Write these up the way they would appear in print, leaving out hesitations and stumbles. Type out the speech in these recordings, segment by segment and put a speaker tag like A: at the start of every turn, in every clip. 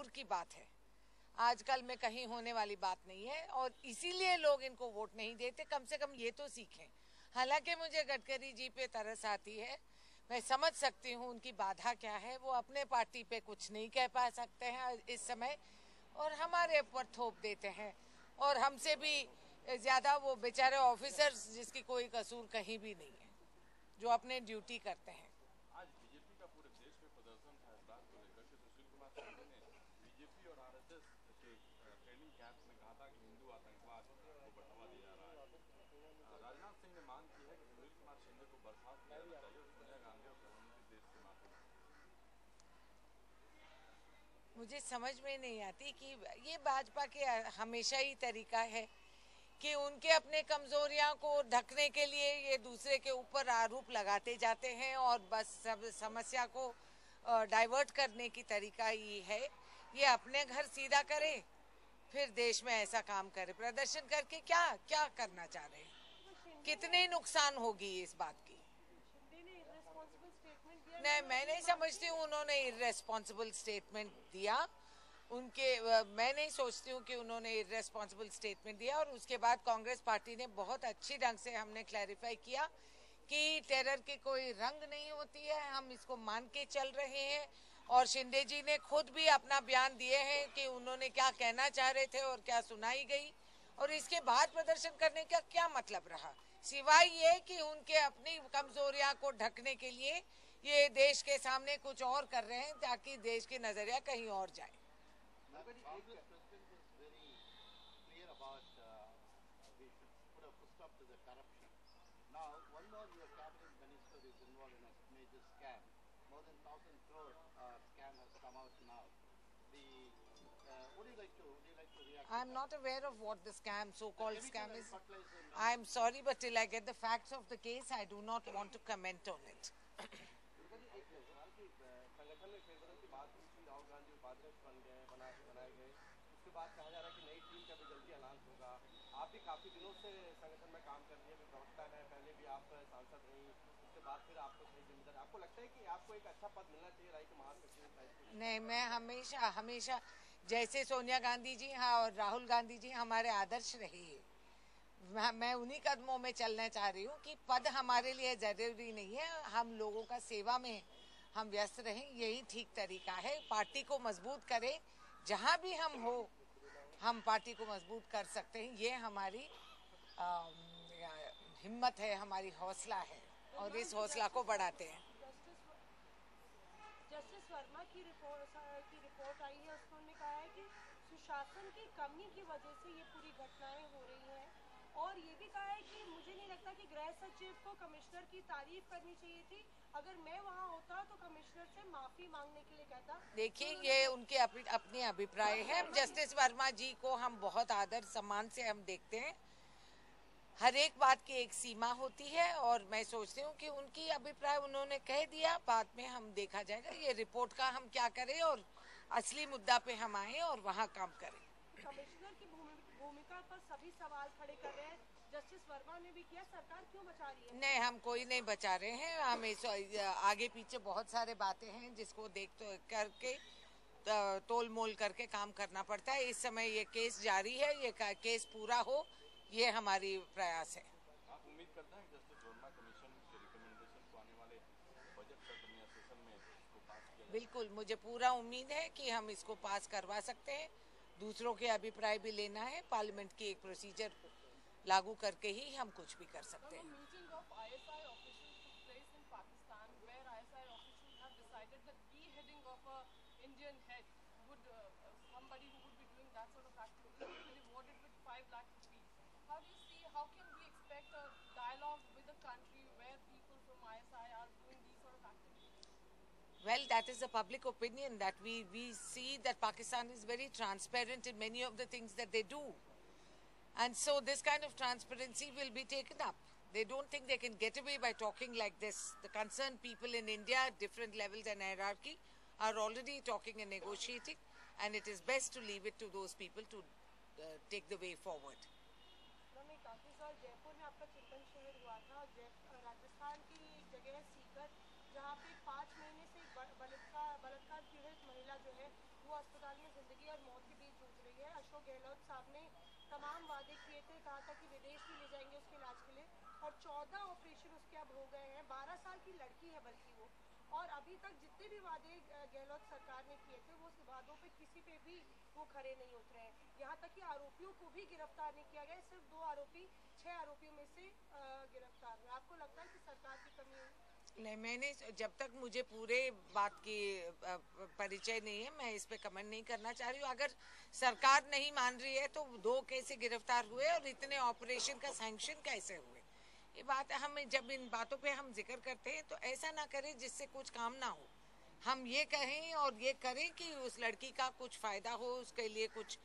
A: दूर की बात है, आजकल में कहीं होने वाली बात नहीं है और इसीलिए लोग इनको वोट नहीं देते। कम से कम ये तो सीखें। हालांकि मुझे गडकरी जी पे तरस आती है, मैं समझ सकती हूँ उनकी बाधा क्या है। वो अपने पार्टी पे कुछ नहीं कह पा सकते हैं इस समय और हमारे ऊपर थोप देते हैं, और हमसे भी ज्यादा वो बेचारे ऑफिसर्स जिसकी कोई कसूर कहीं भी नहीं है, जो अपने ड्यूटी करते हैं।
B: आज बीजेपी का पूरे देश में प्रदर्शन था इस बात को लेकर के सुशील कुमार शिंदे ने बीजेपी और आरएसएस के ट्रेनिंग कैंप में कहा था कि हिंदू आतंकवाद को बढ़ावा दिया जा रहा है। राजनाथ सिंह ने मांग की है कि सुशील कुमार शिंदे को बर्खास्त किया जाना चाहिए और सोनिया गांधी और प्रधानमंत्री देश से माफी मांगे।
A: मुझे समझ में नहीं आती कि ये भाजपा के हमेशा ही तरीका है कि उनके अपने कमजोरियां को ढकने के लिए ये दूसरे के ऊपर आरोप लगाते जाते हैं और बस सब समस्या को डाइवर्ट करने की तरीका ही है। ये अपने घर सीधा करे, फिर देश में ऐसा काम करे। प्रदर्शन करके क्या क्या करना चाह रहे हैं, कितने नुकसान होगी इस बात की। नहीं, मैं नहीं समझती हूँ उन्होंने इर्रेस्पॉन्सिबल स्टेटमेंट दिया। मैं नहीं सोचती हूँ कि उन्होंने इर्रेस्पॉन्सिबल स्टेटमेंट दिया। और उसके बाद कांग्रेस पार्टी ने बहुत अच्छी ढंग से हमने क्लैरिफाई किया कि टेरर की कोई रंग नहीं होती है, हम इसको मान के चल रहे हैं। और शिंदे जी ने खुद भी अपना बयान दिए हैं कि उन्होंने क्या कहना चाह रहे थे और क्या सुनाई गई, और इसके बाद प्रदर्शन करने का क्या मतलब रहा, सिवाय ये कि उनके अपनी कमजोरियां को ढकने के लिए ये देश के सामने कुछ और कर रहे हैं ताकि देश की नजरिया कहीं और जाए। I'm not aware of what the scam, so-called scam is. I'm sorry, but till I get the facts of the case, I do not want to comment on it.
C: संगठन में फेरबदल की बात हुई थी, राहुल गांधी उपाध्यक्ष बन गए, बनाए गए। उसके बाद कहा जा रहा है कि नई टीम का भी जल्दी ऐलान होगा। आप भी काफी दिनों से संगठन में काम कर रही है, प्रवक्ता है, पहले भी आप सांसद रही, उसके बाद फिर आपको सही जिम्मेदारी। आपको लगता है कि आपको एक अच्छा पद मिलना चाहिए राय के महासचिव?
A: नहीं, मैं हमेशा हमेशा जैसे सोनिया गांधी जी हाँ और राहुल गांधी जी हमारे आदर्श रहे, मैं उन्हीं कदमों में चलना चाह रही हूँ कि पद हमारे लिए जरूरी नहीं है, हम लोगों का सेवा में हम व्यस्त रहें, यही ठीक तरीका है। पार्टी को मजबूत करें, जहां भी हम हो हम पार्टी को मजबूत कर सकते हैं, ये हमारी हिम्मत है, हमारी हौसला है, और इस हौसला को बढ़ाते हैं।
D: जस्टिस वर्मा की रिपोर्ट आई है, उसमें उन्होंने कहा है कि सुशासन की कमी की वजह से ये पूरी घटनाएं हो रही हैं, और ये भी कहा है कि मुझे नहीं लगता कि गृह सचिव को कमिश्नर की तारीफ करनी चाहिए थी, अगर मैं वहां होता तो कमिश्नर से माफी मांगने के लिए कहता।
A: देखिए, ये उनके अपने अभिप्राय है। जस्टिस वर्मा जी को हम बहुत आदर सम्मान से हम देखते हैं, हर एक बात की एक सीमा होती है, और मैं सोचती हूँ कि उनकी अभिप्राय उन्होंने कह दिया, बाद में हम देखा जाएगा। ये रिपोर्ट का हम क्या करें और असली मुद्दा पे हम आए और वहाँ काम करें।
D: कमिश्नर की भूमिका पर सभी सवाल खड़े कर रहे हैं, जस्टिस वर्मा ने भी किया, सरकार क्यों बचा रही है?
A: नहीं, हम कोई नहीं बचा रहे हैं, हमें आगे पीछे बहुत सारे बातें हैं जिसको देख तो करके तोल मोल करके काम करना पड़ता है। इस समय ये केस जारी है, ये केस पूरा हो, ये हमारी प्रयास है।
B: आप उम्मीद करते हैं कि जस्टिस वर्मा कमीशन के रिकमेंडेशन को आने वाले बजट सत्र में, सेशन में इसको पास किया जाए?
A: बिल्कुल, मुझे पूरा उम्मीद है कि हम इसको पास करवा सकते हैं। दूसरों के अभिप्राय भी लेना है, पार्लियामेंट की एक प्रोसीजर लागू करके ही हम कुछ भी कर सकते हैं।
D: How can we expect a dialogue with a country where people from ISI are doing these sort of activities?
A: Well, that is the public opinion that we see that Pakistan is very transparent in many of the things that they do. And so this kind of transparency will be taken up. They don't think they can get away by talking like this. The concerned people in India at different levels and hierarchy are already talking and negotiating, and it is best to leave it to those people to take the way forward.
D: काफी साल जयपुर में आपका चिंतन शिविर हुआ था, राजस्थान की जगह सीकर, जहाँ पे 5 महीने से बलात्कार पीड़ित महिला जो है वो अस्पताल में जिंदगी और मौत के बीच जूझ रही है। अशोक गहलोत साहब ने तमाम वादे किए थे, कहा था कि विदेश भी ले जाएंगे उसके इलाज के लिए, और 14 ऑपरेशन उसके अब हो गए हैं। 12 साल की लड़की है बल्कि वो, और अभी तक जितने भी वादे गहलोत सरकार ने किए थे वो वादों पे किसी पे भी वो खरे नहीं उतरे हैं। यहाँ तक कि आरोपियों को भी गिरफ्तार नहीं किया गया, सिर्फ 2 आरोपी 6 आरोपियों में से गिरफ्तार हुए। आपको लगता है कि सरकार की कमी है?
A: नहीं, मैंने जब तक मुझे पूरे बात की परिचय नहीं है, मैं इस पे कमेंट नहीं करना चाह रही हूँ। अगर सरकार नहीं मान रही है तो 2 कैसे गिरफ्तार हुए और इतने ऑपरेशन का सैंक्शन कैसे हुए, ये बात है। हम जब इन बातों पे हम जिक्र करते हैं तो ऐसा ना करें जिससे कुछ काम ना हो। हम ये कहें और ये करें कि उस लड़की का कुछ फायदा हो, उसके लिए कुछ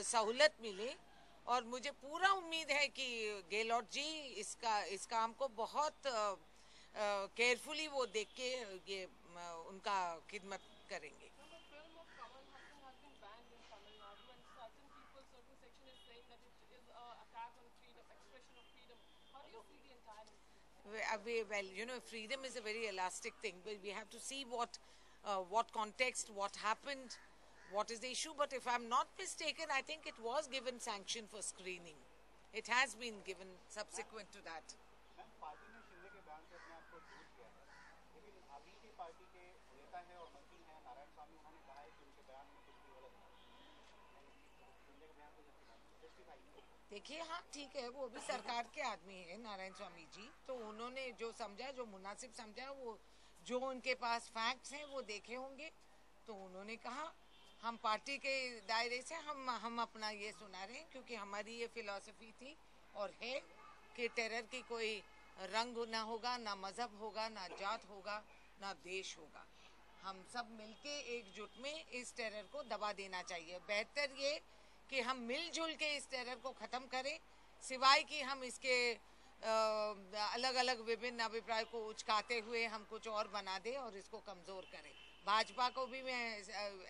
A: सहूलत मिले। और मुझे पूरा उम्मीद है कि गहलोत जी इस काम को बहुत केयरफुली वो देख के ये उनका खिदमत करेंगे। Well, you know, freedom is a very elastic thing, but we have to see what context, what happened, what is the issue. But if I'm not mistaken, I think it was given sanction for screening. It has been given subsequent to that.
E: Party ने शिंदे के बयान से अपने आप को दूर किया है, लेकिन अभी की पार्टी के नेता हैं और मंत्री हैं नारायण स्वामी, उन्होंने कहा है कि उनके बयान में कुछ भी गलत नहीं। शिंदे के बयान को जस्टिफाई किया।
A: देखिए, हाँ ठीक है, वो भी सरकार के आदमी है नारायण स्वामी जी, तो उन्होंने जो समझा, जो मुनासिब समझा, वो जो उनके पास फैक्ट्स हैं वो देखे होंगे, तो उन्होंने कहा। हम पार्टी के दायरे से हम अपना ये सुना रहे हैं, क्योंकि हमारी ये फिलॉसफी थी और है कि टेरर की कोई रंग ना होगा, ना मजहब होगा, ना जात होगा, ना देश होगा। हम सब मिलके एकजुट में इस टेरर को दबा देना चाहिए। बेहतर ये कि हम मिलजुल के इस टेरर को खत्म करें, सिवाय कि हम इसके अलग अलग विभिन्न अभिप्राय को उचकाते हुए हम कुछ और बना दें और इसको कमजोर करें। भाजपा को भी मैं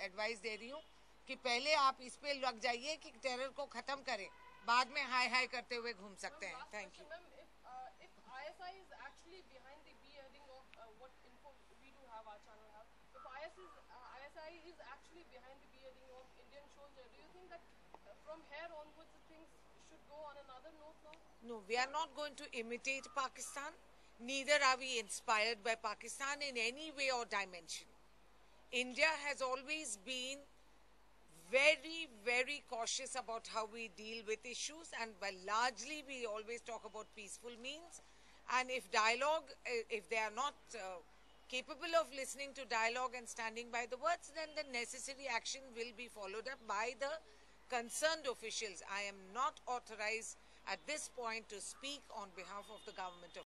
A: एडवाइस दे रही हूँ कि पहले आप इस पे लग जाइए कि टेरर को खत्म करें, बाद में हाय हाय करते हुए घूम सकते हैं। Thank you.
F: ISI is actually behind the beheading of what info we do have, our channel have. If ISI is actually behind the beheading of Indian soldier, do you think that from here onwards things should go on another note now?
A: No, we are not going to imitate Pakistan. Neither are we inspired by Pakistan in any way or dimension. India has always been very, very cautious about how we deal with issues, and largely we always talk about peaceful means. And if dialogue, if they are not capable of listening to dialogue and standing by the words, then the necessary action will be followed up by the concerned officials. I am not authorized at this point to speak on behalf of the government of